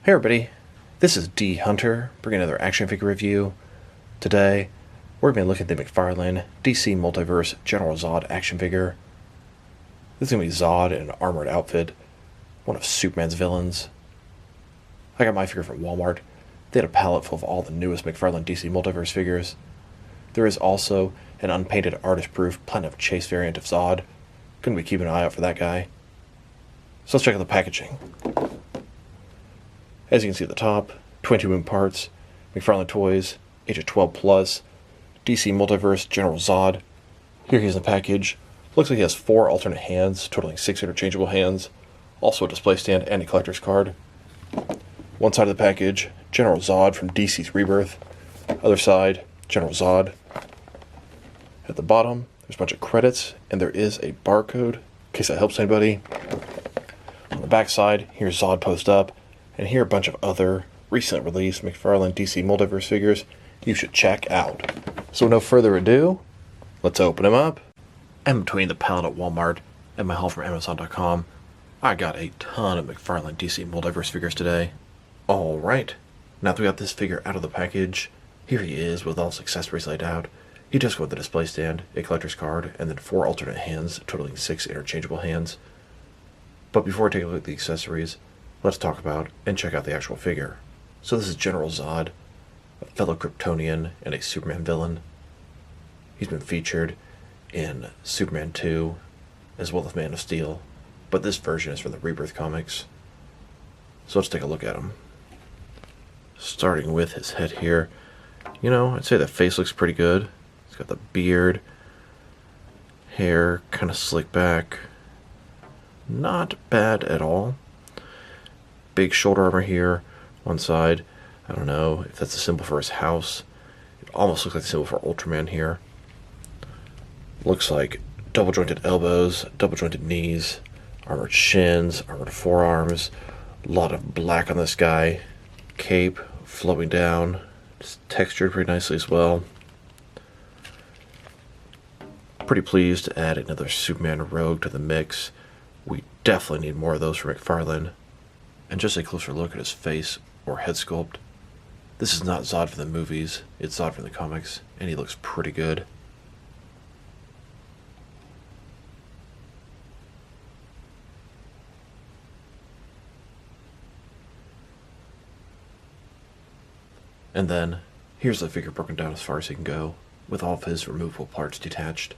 Hey everybody, this is D Hunter, bringing another action figure review. Today, we're going to be looking at the McFarlane DC Multiverse General Zod action figure. This is going to be Zod in an armored outfit, one of Superman's villains. I got my figure from Walmart. They had a palette full of all the newest McFarlane DC Multiverse figures. There is also an unpainted artist-proof Platinum Chase variant of Zod. Going to be keeping an eye out for that guy. So let's check out the packaging. As you can see at the top, 22 moving parts, McFarlane Toys, age of 12 plus, DC Multiverse General Zod. Here he is in the package. Looks like he has 4 alternate hands, totaling 6 interchangeable hands. Also a display stand and a collector's card. One side of the package, General Zod from DC's Rebirth. Other side, General Zod. At the bottom, there's a bunch of credits, and there is a barcode, in case that helps anybody. On the back side, here's Zod post up. And here are a bunch of other recently released McFarlane DC Multiverse figures you should check out. So with no further ado, let's open them up. And between the palette at Walmart and my haul from Amazon.com, I got a ton of McFarlane DC Multiverse figures today. Alright, now that we got this figure out of the package, here he is with all his accessories laid out. He does go with the display stand, a collector's card, and then 4 alternate hands, totaling 6 interchangeable hands. But before I take a look at the accessories, let's talk about and check out the actual figure. So this is General Zod, a fellow Kryptonian and a Superman villain. He's been featured in Superman 2, as well as Man of Steel, but this version is from the Rebirth comics. So let's take a look at him. Starting with his head here. You know, I'd say the face looks pretty good. He's got the beard, hair kind of slicked back. Not bad at all. Big shoulder armor here, one side. I don't know if that's a symbol for his house. It almost looks like a symbol for Ultraman here. Looks like double jointed elbows, double jointed knees, armored shins, armored forearms. A lot of black on this guy. Cape flowing down. It's textured pretty nicely as well. Pretty pleased to add another Superman Rogue to the mix. We definitely need more of those for McFarlane. And just a closer look at his face or head sculpt. This is not Zod from the movies, it's Zod from the comics, and he looks pretty good. And then, here's the figure broken down as far as he can go, with all of his removable parts detached.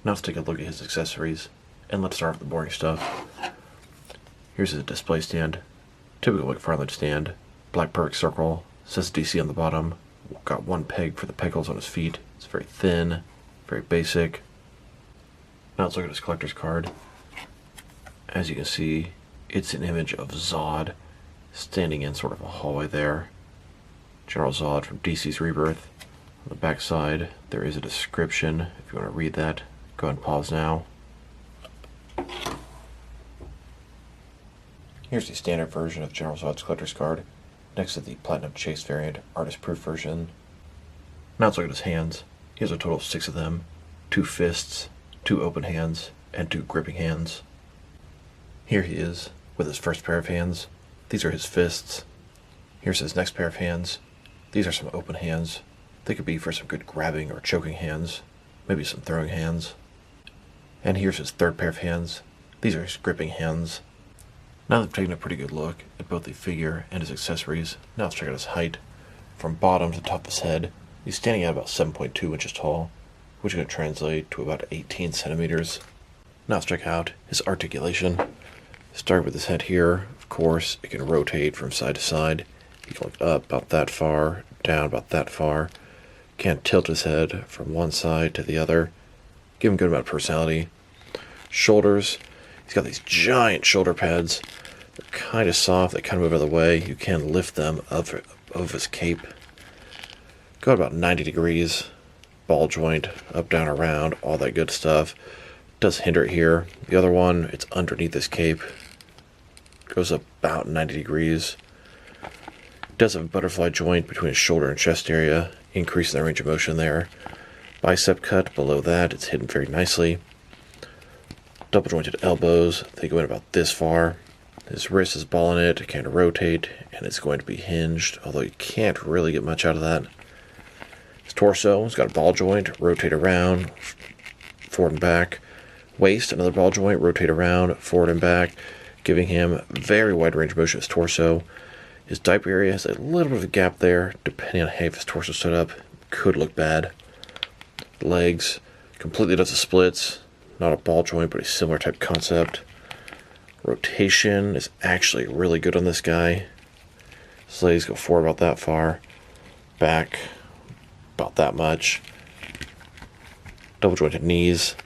Now let's take a look at his accessories, and let's start with the boring stuff. Here's his display stand, typical McFarlane stand, black perfect circle, says DC on the bottom, got one peg for the peg holes on his feet, it's very thin, very basic. Now let's look at his collector's card. As you can see, it's an image of Zod standing in sort of a hallway there. General Zod from DC's Rebirth. On the back side, there is a description. If you want to read that, go ahead and pause now. Here's the standard version of General Zod's collector's card, next to the Platinum Chase variant, artist-proof version. Now let's look at his hands. He has a total of 6 of them, 2 fists, 2 open hands, and 2 gripping hands. Here he is, with his first pair of hands. These are his fists. Here's his next pair of hands. These are some open hands. They could be for some good grabbing or choking hands, maybe some throwing hands. And here's his third pair of hands. These are his gripping hands. Now that we've taken a pretty good look at both the figure and his accessories, now let's check out his height. From bottom to top of his head, he's standing at about 7.2 inches tall, which is going to translate to about 18 centimeters. Now let's check out his articulation. Start with his head here. Of course, it can rotate from side to side. He can look up about that far, down about that far. Can't tilt his head from one side to the other. Give him a good amount of personality. Shoulders. He's got these giant shoulder pads. They're kind of soft. They kind of move out of the way. You can lift them up of his cape. Go about 90 degrees. Ball joint, up, down, around, all that good stuff. Does hinder it here. The other one, it's underneath his cape. Goes up about 90 degrees. Does have a butterfly joint between his shoulder and chest area, increasing the range of motion there. Bicep cut below that, it's hidden very nicely. Double jointed elbows, they go in about this far. His wrist is ball in it, it can rotate, and it's going to be hinged, although you can't really get much out of that. His torso, he's got a ball joint, rotate around, forward and back. Waist, another ball joint, rotate around, forward and back, giving him very wide range of motion of his torso. His diaper area has a little bit of a gap there, depending on how his torso set up. Could look bad. Legs, completely does the splits. Not a ball joint, but a similar type concept. Rotation is actually really good on this guy. His legs go forward about that far. Back, about that much. Double jointed knees.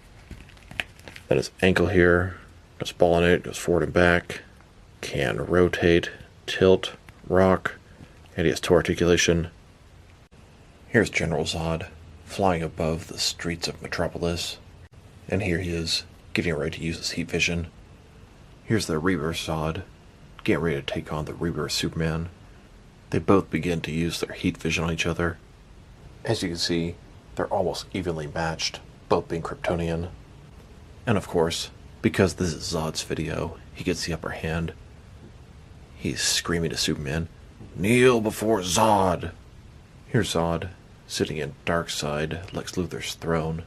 Then his ankle here. There's ball in it, goes forward and back. Can rotate, tilt, rock, and he has toe articulation. Here's General Zod, flying above the streets of Metropolis. And here he is, getting ready to use his heat vision. Here's the Rebirth Zod, getting ready to take on the Rebirth Superman. They both begin to use their heat vision on each other. As you can see, they're almost evenly matched, both being Kryptonian. And of course, because this is Zod's video, he gets the upper hand. He's screaming to Superman, "Kneel before Zod!" Here's Zod, sitting in Darkseid, Lex Luthor's throne.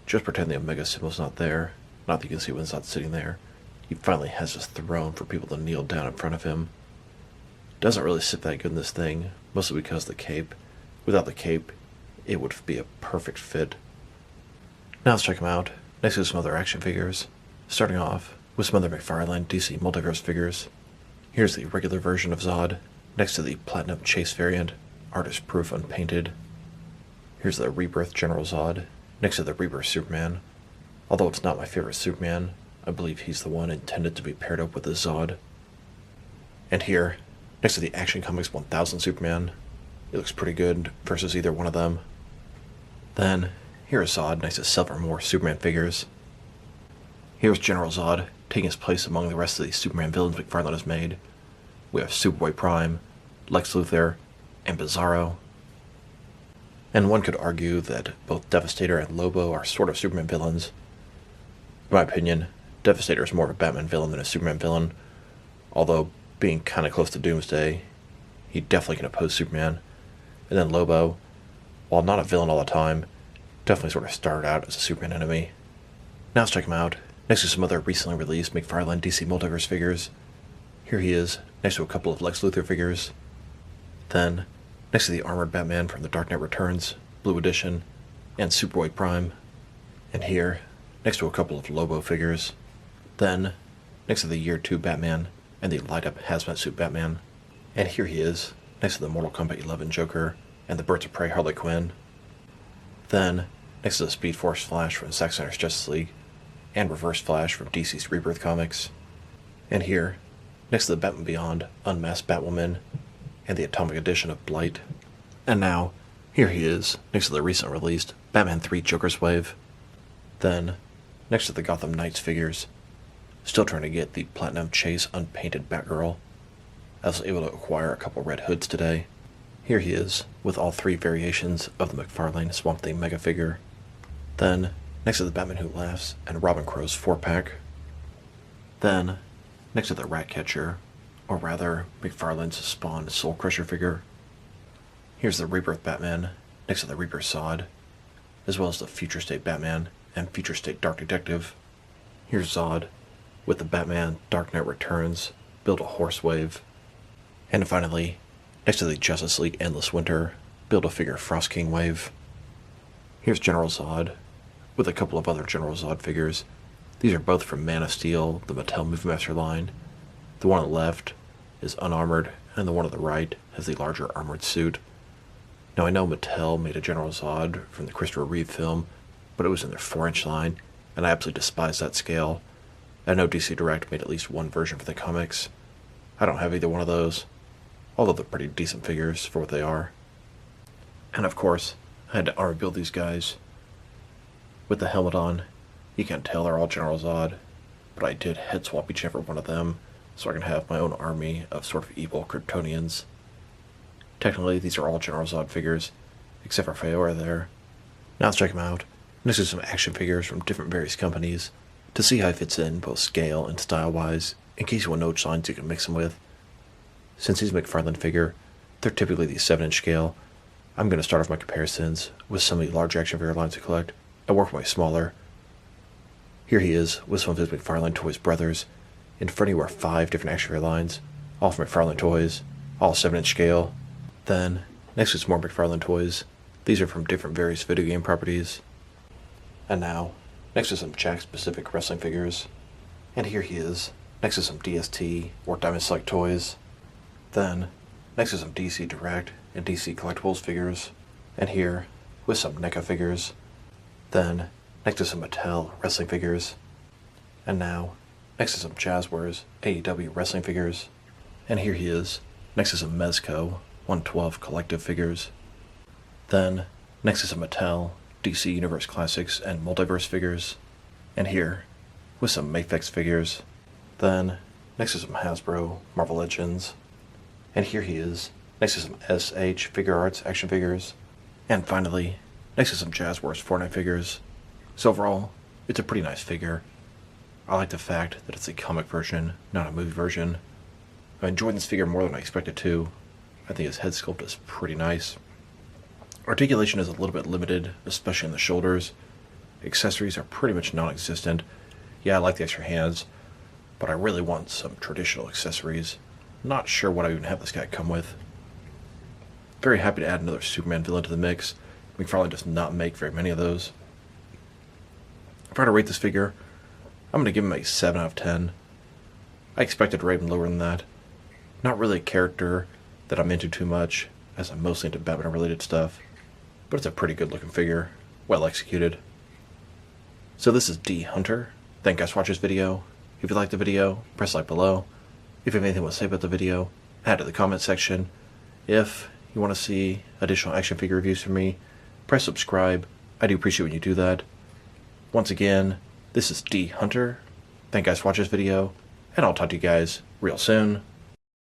Just pretend the Omega symbol's not there. Not that you can see when Zod's sitting there. He finally has his throne for people to kneel down in front of him. Doesn't really sit that good in this thing, mostly because of the cape. Without the cape, it would be a perfect fit. Now let's check him out, next to some other action figures. Starting off with some other McFarlane DC Multiverse figures. Here's the regular version of Zod, next to the Platinum Chase variant, artist proof unpainted. Here's the Rebirth General Zod, next to the Rebirth Superman. Although it's not my favorite Superman, I believe he's the one intended to be paired up with the Zod. And here, next to the Action Comics 1000 Superman, it looks pretty good versus either one of them. Then, here is Zod next to several more Superman figures. Here's General Zod, taking his place among the rest of the Superman villains McFarlane has made. We have Superboy Prime, Lex Luthor, and Bizarro. And one could argue that both Devastator and Lobo are sort of Superman villains. In my opinion, Devastator is more of a Batman villain than a Superman villain, although being kind of close to Doomsday, he definitely can oppose Superman. And then Lobo, while not a villain all the time, definitely sort of started out as a Superman enemy. Now let's check him out, next to some other recently released McFarlane DC Multiverse figures. Here he is, next to a couple of Lex Luthor figures. Then, next to the armored Batman from The Dark Knight Returns, Blue Edition, and Superboy Prime. And here, next to a couple of Lobo figures. Then, next to the Year 2 Batman and the light-up hazmat suit Batman. And here he is, next to the Mortal Kombat 11 Joker and the Birds of Prey Harley Quinn. Then, next to the Speed Force Flash from Zack Snyder's Justice League, and Reverse Flash from DC's Rebirth comics. And here, next to the Batman Beyond Unmasked Batwoman, and the Atomic Edition of Blight. And now, here he is, next to the recently released Batman 3 Joker's Wave. Then, next to the Gotham Knights figures, still trying to get the Platinum Chase unpainted Batgirl. I was able to acquire a couple Red Hoods today. Here he is, with all three variations of the McFarlane Swamp Thing Mega figure. Then, next to the Batman Who Laughs and Robin Crow's 4-pack. Then, next to the Ratcatcher, or rather, McFarlane's Spawn Soul Crusher figure. Here's the Rebirth Batman, next to the Rebirth Zod, as well as the Future State Batman and Future State Dark Detective. Here's Zod, with the Batman Dark Knight Returns, Build-A-Horse Wave. And finally, next to the Justice League Endless Winter, Build-A-Figure Frost King Wave. Here's General Zod, with a couple of other General Zod figures. These are both from Man of Steel, the Mattel Movie Master line. The one on the left is unarmored, and the one on the right has the larger armored suit. Now I know Mattel made a General Zod from the Christopher Reeve film, but it was in their 4-inch line, and I absolutely despise that scale. I know DC Direct made at least one version for the comics. I don't have either one of those, although they're pretty decent figures for what they are. And of course, I had to armor build these guys. With the helmet on, you can't tell they're all General Zod, but I did head swap each and every one of them, so I can have my own army of sort of evil Kryptonians. Technically, these are all General Zod figures, except for Feora there. Now let's check them out. Next to some action figures from different various companies, to see how it fits in both scale and style-wise in case you want to know which lines you can mix them with. Since he's a McFarlane figure, they're typically the 7-inch scale. I'm going to start off my comparisons with some of the large action figure lines I collect, and work my smaller. Here he is with some of his McFarlane Toys brothers. In front of you are 5 different action figure lines, all from McFarlane Toys, all 7-inch scale. Then, next is more McFarlane Toys. These are from different various video game properties. And now, next is some Jack-specific wrestling figures. And here he is, next is some DST or Diamond Select toys. Then, next is some DC Direct and DC Collectibles figures. And here, with some NECA figures. Then, next is some Mattel wrestling figures. And now, next is some Jazzwares AEW wrestling figures. And here he is, next is some Mezco 112 collective figures. Then, next is some Mattel DC Universe Classics and Multiverse figures. And here, with some Mafex figures. Then, next is some Hasbro Marvel Legends. And here he is, next is some SH Figure Arts action figures. And finally, next is some Jazzwares Fortnite figures. So overall, it's a pretty nice figure. I like the fact that it's a comic version, not a movie version. I enjoyed this figure more than I expected to. I think his head sculpt is pretty nice. Articulation is a little bit limited, especially in the shoulders. Accessories are pretty much non-existent. Yeah, I like the extra hands, but I really want some traditional accessories. Not sure what I even have this guy come with. Very happy to add another Superman villain to the mix. McFarlane does not make very many of those. If I were to rate this figure, I'm going to give him a 7 out of 10. I expected to rate him lower than that. Not really a character that I'm into too much, as I'm mostly into Batman-related stuff, but it's a pretty good-looking figure, well executed. So this is D Hunter. Thank you guys for watching this video. If you liked the video, press like below. If you have anything to say about the video, add to the comment section. If you want to see additional action figure reviews from me, press subscribe. I do appreciate when you do that. Once again, this is D Hunter. Thank you guys for watching this video, and I'll talk to you guys real soon.